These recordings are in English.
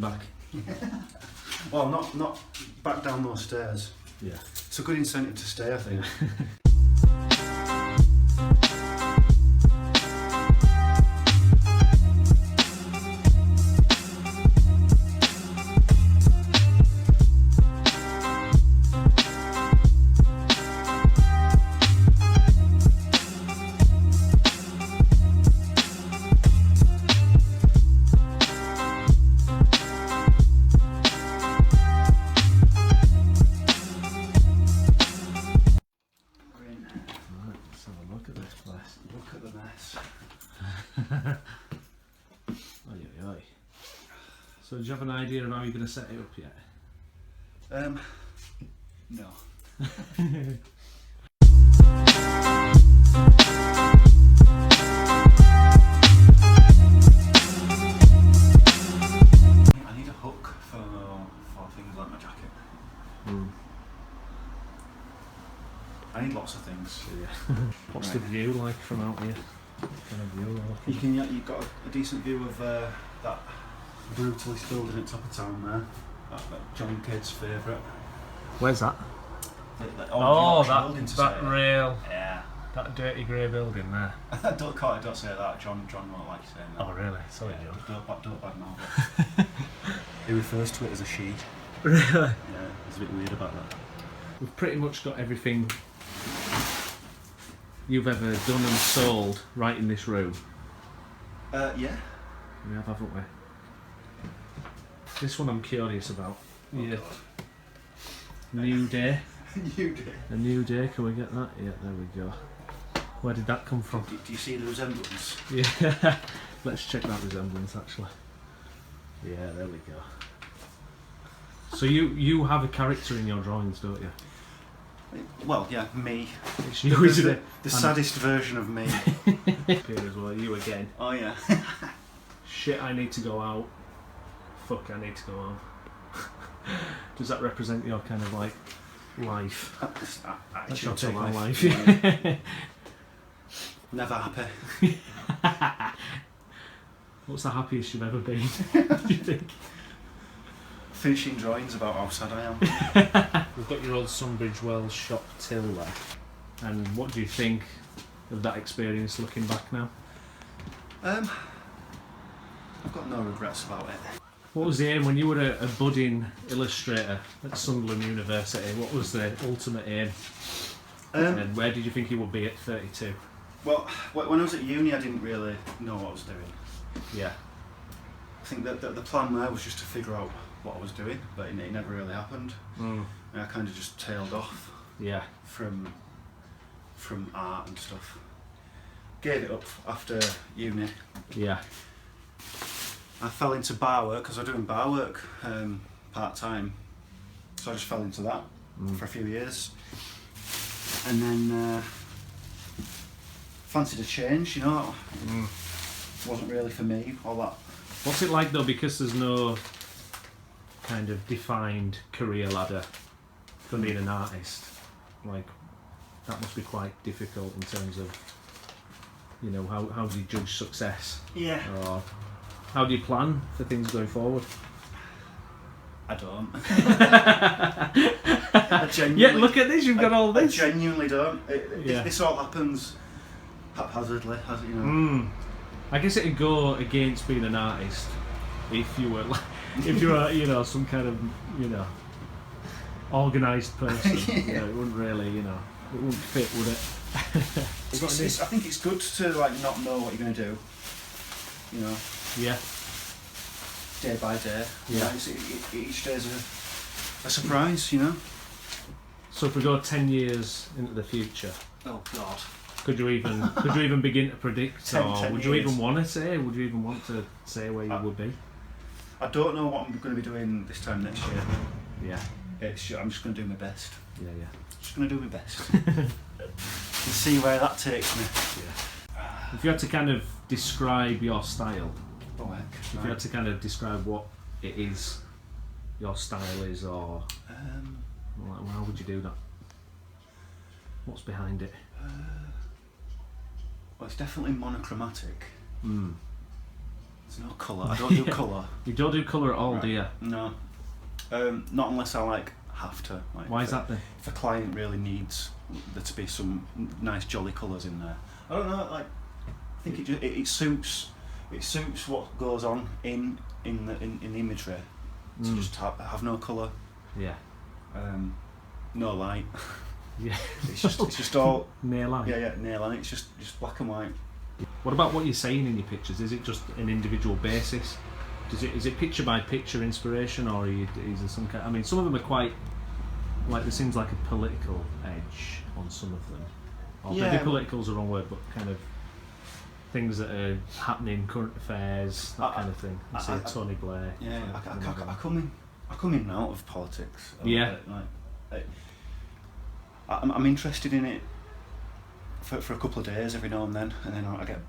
coming back. Well, not back down those stairs. Yeah. It's a good incentive to stay, I think. Look at the mess. Oy, oy, oy. So do you have an idea of how you're going to set it up yet? No. I need a hook for things like my jacket. I need lots of things. Yeah. What's the view like from out here? Kind of view You've got a decent view of that brutalist building at top of town there. That John Kidd's favourite. Where's that? That rail. Yeah. That dirty grey building there. Don't say that. John won't like saying that. Oh really? Sorry, John. Don't badmouth it. He refers to it as a she. Really? Yeah, it's a bit weird about that. We've pretty much got everything you've ever done and sold right in this room. Yeah. We have, haven't we? This one I'm curious about. Oh, Yeah. God. New day. A new day, can we get that? Yeah, there we go. Where did that come from? Do you see the resemblance? Yeah. Let's check that resemblance actually. Yeah, there we go. So you have a character in your drawings, don't you? Well, yeah, me. It's you, isn't it? The saddest version of me. Here as well, you again. Oh yeah. Shit, I need to go out. Fuck, I need to go home. Does that represent your kind of like life? That's your take on life. Yeah. Never happy. What's the happiest you've ever been? Do you think? Finishing drawings about how sad I am. We've got your old Sunbridge Wells shop till there. And what do you think of that experience looking back now? I've got no regrets about it. What was the aim when you were a budding illustrator at Sunderland University? What was the ultimate aim? And where did you think you would be at 32? Well, when I was at uni, I didn't really know what I was doing. Yeah. I think that the plan there was just to figure out what I was doing, but it never really happened. And I kind of just tailed off. Yeah. From art and stuff. Gave it up after uni. Yeah. I fell into bar work because I was doing bar work part time, so I just fell into that for a few years, and then fancied a change. You know, wasn't really for me. All that. What's it like though? Because there's no kind of defined career ladder for being an artist. Like that must be quite difficult in terms of, you know, how do you judge success? Yeah. Or how do you plan for things going forward? I don't. I genuinely, yeah, look at this, you've got all this. I genuinely don't. This all happens haphazardly, you know. I guess it'd go against being an artist if you were, you know, some kind of, you know, organised person. Yeah. You know, it wouldn't really, you know, it wouldn't fit, would it? I think it's good to like not know what you're going to do. You know. Yeah. Day by day. Yeah. Each day's a surprise, you know. So if we go 10 years into the future, oh God, could you even begin to predict, 10 would you years. even want to say? Would you even want to say where you would be? I don't know what I'm going to be doing this time next year. Yeah. I'm just going to do my best. Yeah. Just going to do my best. And see where that takes me. Yeah. If you had to kind of describe your style, if you had to kind of describe what it is, your style is, or how would you do that? What's behind it? Well, it's definitely monochromatic. There's no colour. I don't do colour. You don't do colour at all, Right. do you? No. Not unless I like have to. Like, Why is that then? If a client really needs there to be some nice jolly colours in there. I don't know. Like, I think it suits. It suits what goes on in the imagery. To just have no colour. Yeah. No light. Yeah. It's just all near light. Yeah, near light. It's just black and white. What about what you're saying in your pictures? Is it just an individual basis? Is it picture by picture inspiration, or is there some kind? I mean, some of them are quite like there seems like a political edge on some of them. Or maybe political's the wrong word, but kind of things that are happening, current affairs, that kind of thing. I see Tony Blair. Yeah, I come in and out of politics. Yeah. I'm interested in it for a couple of days every now and then I get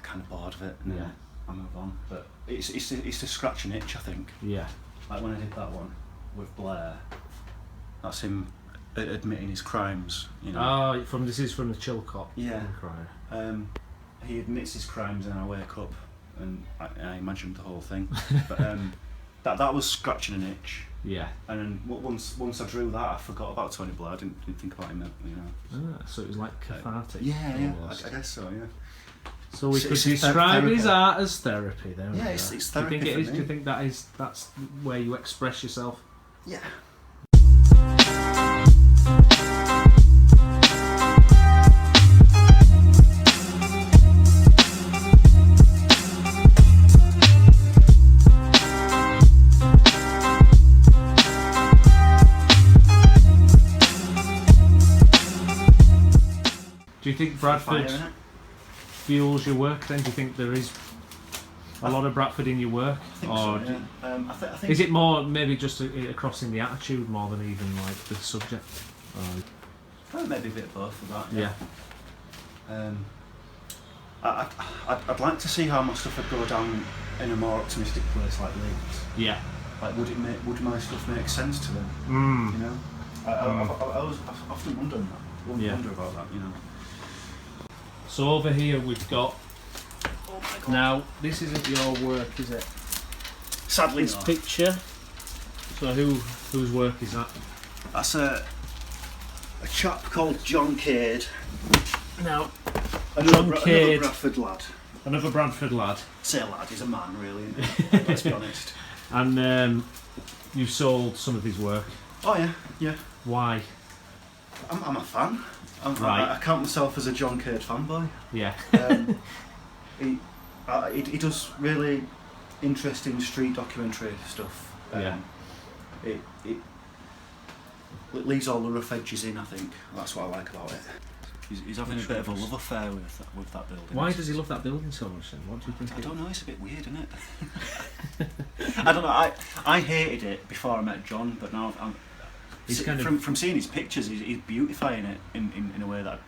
kind of bored of it, and then I move on. But it's to scratch an itch, I think. Yeah. Like when I did that one with Blair, that's him admitting his crimes. You know. Oh, this is from the Chilcot. Yeah. He admits his crimes, and I wake up and I imagined the whole thing. But that was scratching an itch. Yeah. And then once I drew that, I forgot about Tony Blair. I didn't think about him, you know. So it was like cathartic. Yeah. I guess so. Yeah. So we could describe his art as therapy. There. Yeah, it's therapy. Do you think it is? Do you think that's where you express yourself? Yeah. Do you think Bradford fuels your work then? Do you think there is a lot of Bradford in your work? I think so, yeah. I think is it more maybe just across in the attitude more than even like the subject? Maybe a bit of both of that, yeah. I'd like to see how my stuff would go down in a more optimistic place like Leeds. Yeah. Like, would my stuff make sense to them? You know? I've often wondered that. Wonder about that, you know. So over here we've got. Oh my God. Now this isn't your work, is it? Sadly, this picture. So whose work is that? That's a chap called John Cade. Now, Another Bradford lad. Another Bradford lad. Say lad, he's a man, really. Let's be honest. And you sold some of his work. Oh yeah. Why? I'm a fan. Right. I count myself as a John Cade fanboy. Yeah. He does really interesting street documentary stuff. It leaves all the rough edges in, I think. That's what I like about it. He's having a bit of a love affair with that building. Why does he love that building so much then? What do you think? I don't know, it's a bit weird, isn't it? I don't know, I hated it before I met John, but now He's from seeing his pictures, he's beautifying it in a way that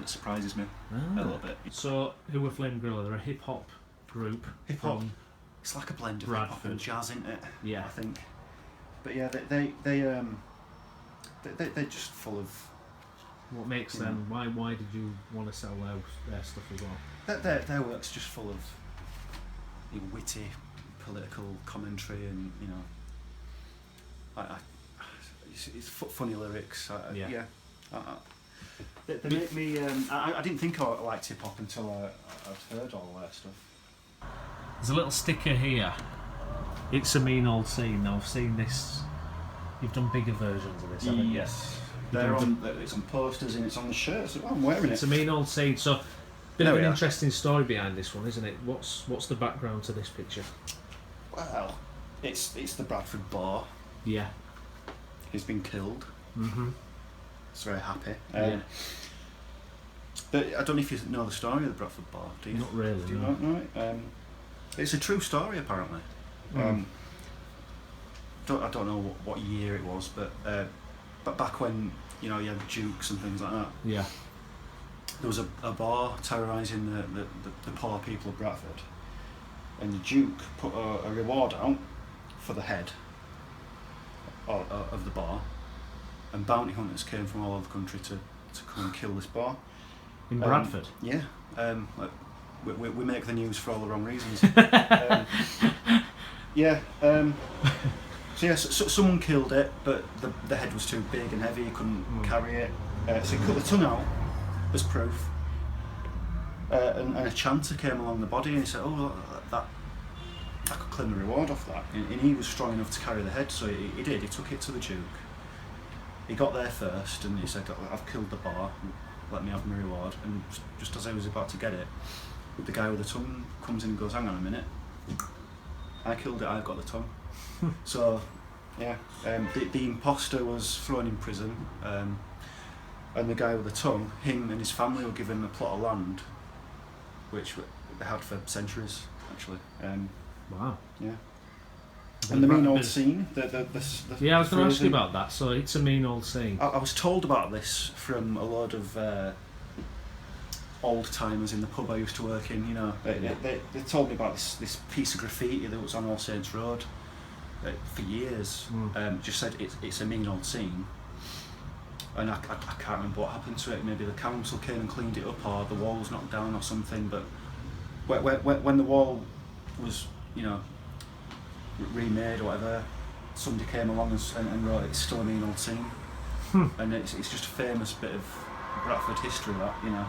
surprises me a little bit. So, who were Flame Gorilla? They're a hip hop group. Hip hop. It's like a blend of hip hop and jazz, isn't it? Yeah. I think. But yeah, they're just full of. What makes them? Why did you want to sell their stuff as well? Their work's just full of witty political commentary, and you know, it's funny lyrics. They make me. I didn't think I liked hip hop until I'd heard all their stuff. There's a little sticker here. It's a mean old scene. Now I've seen this. You've done bigger versions of this, haven't you? Yes. It's on posters and it's on the shirts. I'm wearing it. It's a mean old scene. So, bit of an interesting story behind this one, isn't it? What's the background to this picture? Well, it's the Bradford bar. Yeah. He's been killed. Mhm. It's very happy. Yeah. But I don't know if you know the story of the Bradford bar. Do you? Not really. Do you no. not know it? It's a true story, apparently. I don't know what year it was, but back when you had dukes and things like that. Yeah. There was a bar terrorising the poor people of Bradford, and the Duke put a reward out for the head of the bar, and bounty hunters came from all over the country to come and kill this bar. In Bradford? Yeah. Like we make the news for all the wrong reasons. So someone killed it, but the head was too big and heavy, he couldn't carry it. So he cut the tongue out as proof. And a chanter came along the body and he said, oh, that could claim the reward off that. And he was strong enough to carry the head, so he did. He took it to the Duke. He got there first and he said, I've killed the boar, let me have my reward. And just as I was about to get it, the guy with the tongue comes in and goes, hang on a minute, I killed it, I've got the tongue. So, yeah, the imposter was thrown in prison, and the guy with the tongue, him and his family were given a plot of land, which they had for centuries, actually. Wow. Yeah. And the mean old scene. Yeah, I was going to ask you about that. So it's a mean old scene. I was told about this from a lot of old timers in the pub I used to work in. You know, they told me about this piece of graffiti that was on All Saints Road for years. Just said it's a mean old scene. And I can't remember what happened to it. Maybe the council came and cleaned it up, or the wall was knocked down or something. But when the wall was, you know, remade or whatever, somebody came along and wrote, it's still a mean old scene. And it's just a famous bit of Bradford history, that, you know.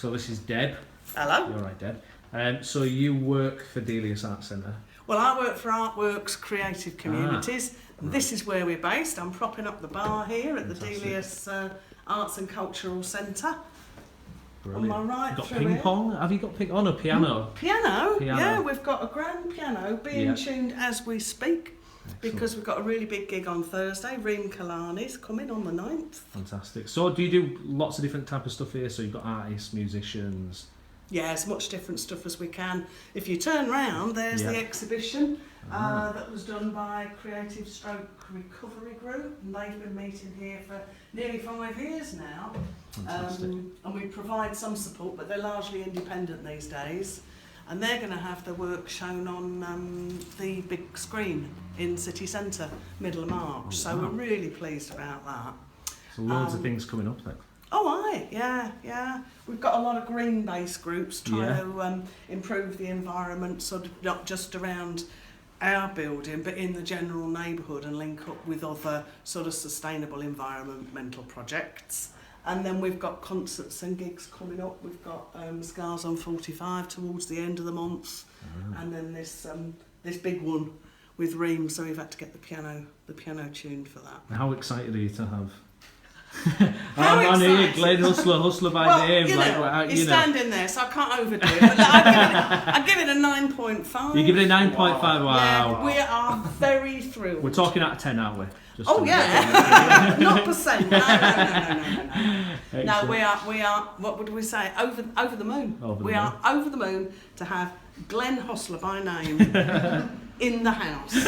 So this is Deb. Hello. You're right, Deb. So you work for Delius Art Centre. Well, I work for Artworks Creative Communities. Right. This is where we're based. I'm propping up the bar here at Fantastic. the Delius Arts and Cultural Centre. Brilliant. On my right, You've got through ping here. pong? Have you got ping on a piano? Piano? Piano. Yeah, we've got a grand piano being tuned as we speak. Excellent. Because we've got a really big gig on Thursday. Reem Kalani's coming on the 9th. Fantastic. So do you do lots of different type of stuff here? So you've got artists, musicians. Yeah, as much different stuff as we can. If you turn round, there's the exhibition that was done by Creative Stroke Recovery Group, and they've been meeting here for nearly 5 years now. Fantastic. And we provide some support, but they're largely independent these days. And they're going to have their work shown on the big screen in City Centre, middle of March. So we're really pleased about that. So loads of things coming up then. Oh, yeah. We've got a lot of green-based groups trying to improve the environment, sort of not just around our building, but in the general neighbourhood, and link up with other sort of sustainable environmental projects. And then we've got concerts and gigs coming up. We've got Scars on 45 towards the end of the month, and then this big one with Reem. So we've had to get the piano tuned for that. How excited are you to have? I'm here, Glenn Hustler by name. You know, he's standing there, so I can't overdo it. But I give it a 9.5. You give it a 9.5. Wow. Yeah, we are very thrilled. We're talking out of 10, aren't we? Not percent. No. No, we are. What would we say? Over the moon. We are over the moon to have Glenn Hustler by name in the house.